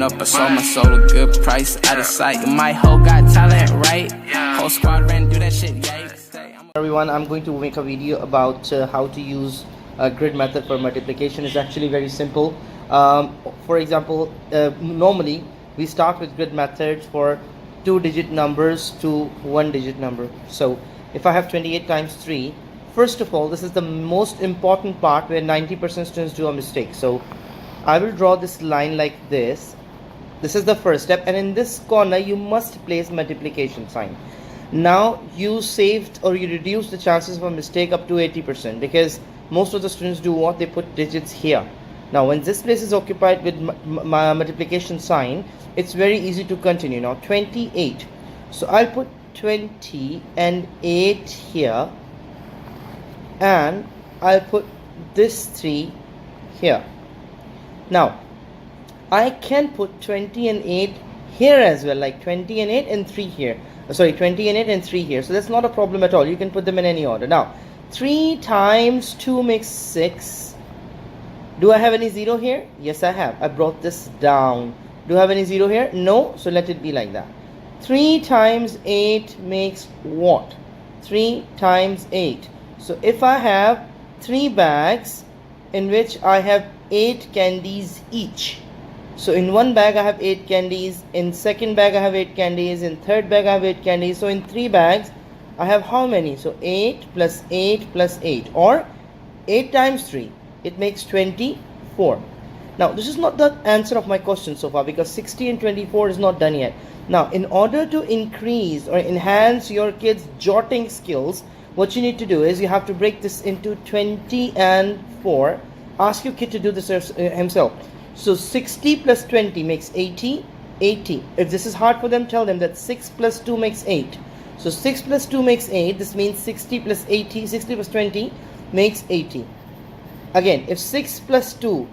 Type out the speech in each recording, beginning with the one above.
up, I sold my soul a good price, out of sight. My hoe got talent, right? Whole squad ran, do that shit, yeah. Everyone, I'm going to make a video about how to use a grid method for multiplication. It's actually very simple. For example, normally we start with grid methods for 2-digit numbers to 1-digit number. So if I have 28 times 3, first of all, this is the most important part where 90% students do a mistake. So I will draw this line like this. This is the first step, and in this corner you must place multiplication sign. Now you saved or you reduce the chances of a mistake up to 80%, because most of the students do what? They put digits here. Now when this place is occupied with multiplication sign, it's very easy to continue. Now 28, so I'll put 20 and 8 here, and I'll put this 3 here. Now I can put 20 and 8 here as well, like 20 and 8 and 3 here. Sorry, 20 and 8 and 3 here. So that's not a problem at all. You can put them in any order. Now 3 times 2 makes 6. Do I have any 0 here? Yes, I have. I brought this down. Do I have any 0 here? No. So let it be like that. 3 times 8 makes what? 3 times 8. So if I have 3 bags in which I have 8 candies each. So in one bag I have 8 candies, in second bag I have 8 candies, in third bag I have 8 candies. So in 3 bags I have how many? So 8 plus 8 plus 8, or 8 times 3, it makes 24. Now this is not the answer of my question so far, because 60 and 24 is not done yet. Now in order to increase or enhance your kids' jotting skills, what you need to do is you have to break this into 20 and 4. Ask your kid to do this himself. So 60 plus 20 makes 80. 80. If this is hard for them, tell them that 6 plus 2 makes 8. So 6 plus 2 makes 8. This means 60 plus 80, 60 plus 20 makes 80. Again, if 6 plus 2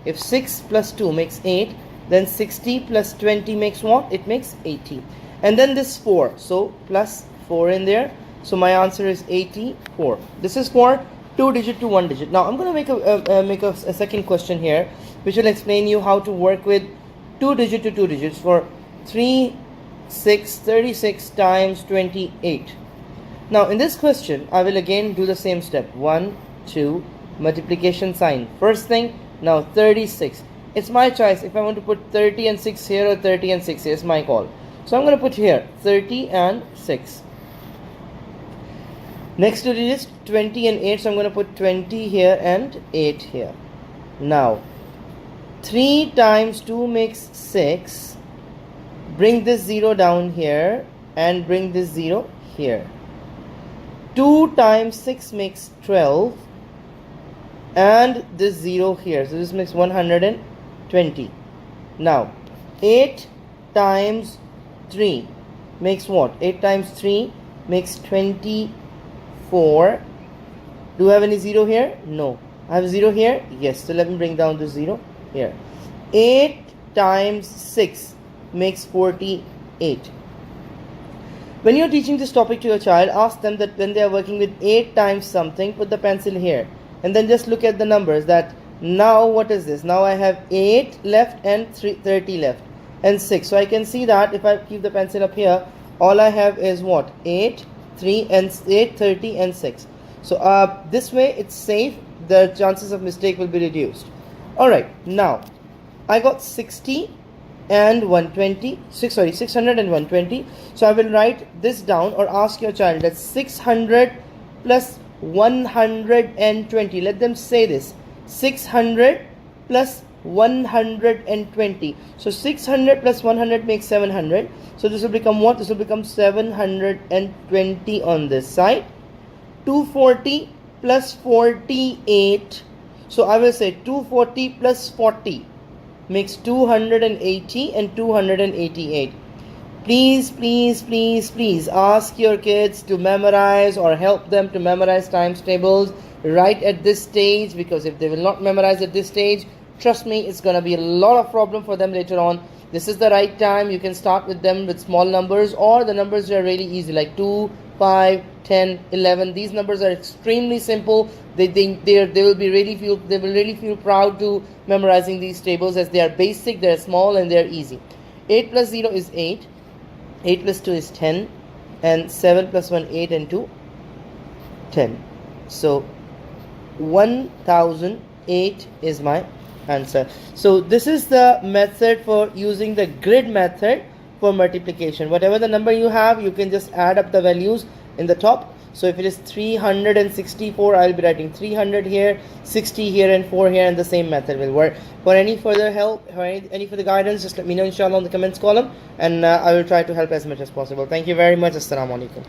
makes 8, then 60 plus 20 makes what? It makes 80. And then this 4, so plus 4 in there. So my answer is 84. This is for 2-digit to 1-digit. Now I'm going to make a second question here, which will explain you how to work with 2-digit to 2 digits for 36 times 28. Now in this question, I will again do the same step. 1, 2, multiplication sign. First thing, now 36. It's my choice if I want to put 30 and 6 here or 30 and 6 here. It's my call. So I'm going to put here 30 and 6. Next to this 20 and 8, so I'm going to put 20 here and 8 here. Now 3 times 2 makes 6. Bring this 0 down here and bring this 0 here. 2 times 6 makes 12, and this 0 here, so this makes 120. Now 8 times 3 makes what? 8 times 3 makes 24. Do I have any 0 here? No. I have 0 here? Yes. So let me bring down the 0 here. 8 times 6 makes 48. When you're teaching this topic to your child, ask them that when they are working with 8 times something, put the pencil here. And then just look at the numbers, that now what is this? Now I have 8 left and 30 left and 6. So I can see that if I keep the pencil up here, all I have is what? 8, 3 and 8, 30 and 6. So this way it's safe. The chances of mistake will be reduced. Alright, now I got 60 and 120. 600 and 120. So I will write this down, or ask your child that 600 plus 120. Let them say this. 600 plus 120. So 600 plus 100 makes 700. So this will become what? This will become 720 on this side. 240 plus 48. So I will say 240 plus 40 makes 280 and 288. Please, please, please, please ask your kids to memorize or help them to memorize times tables right at this stage, because if they will not memorize at this stage, trust me, it's going to be a lot of problem for them later on. This is the right time. You can start with them with small numbers, or the numbers are really easy like 2, 5, 10, 11. These numbers are extremely simple. they think they will really feel proud to memorizing these tables, as they are basic, they are small, and they are easy. 8 plus 0 is 8. 8 plus 2 is 10, and 7 plus 1 8, and 2 10. So 1008 is my answer. So this is the method for using the grid method for multiplication. Whatever the number you have, you can just add up the values in the top. So if it is 364, I'll be writing 300 here, 60 here, and 4 here, and the same method will work. For any further help, or any further guidance, just let me know inshallah in the comments column, and I will try to help as much as possible. Thank you very much. Assalamu alaikum.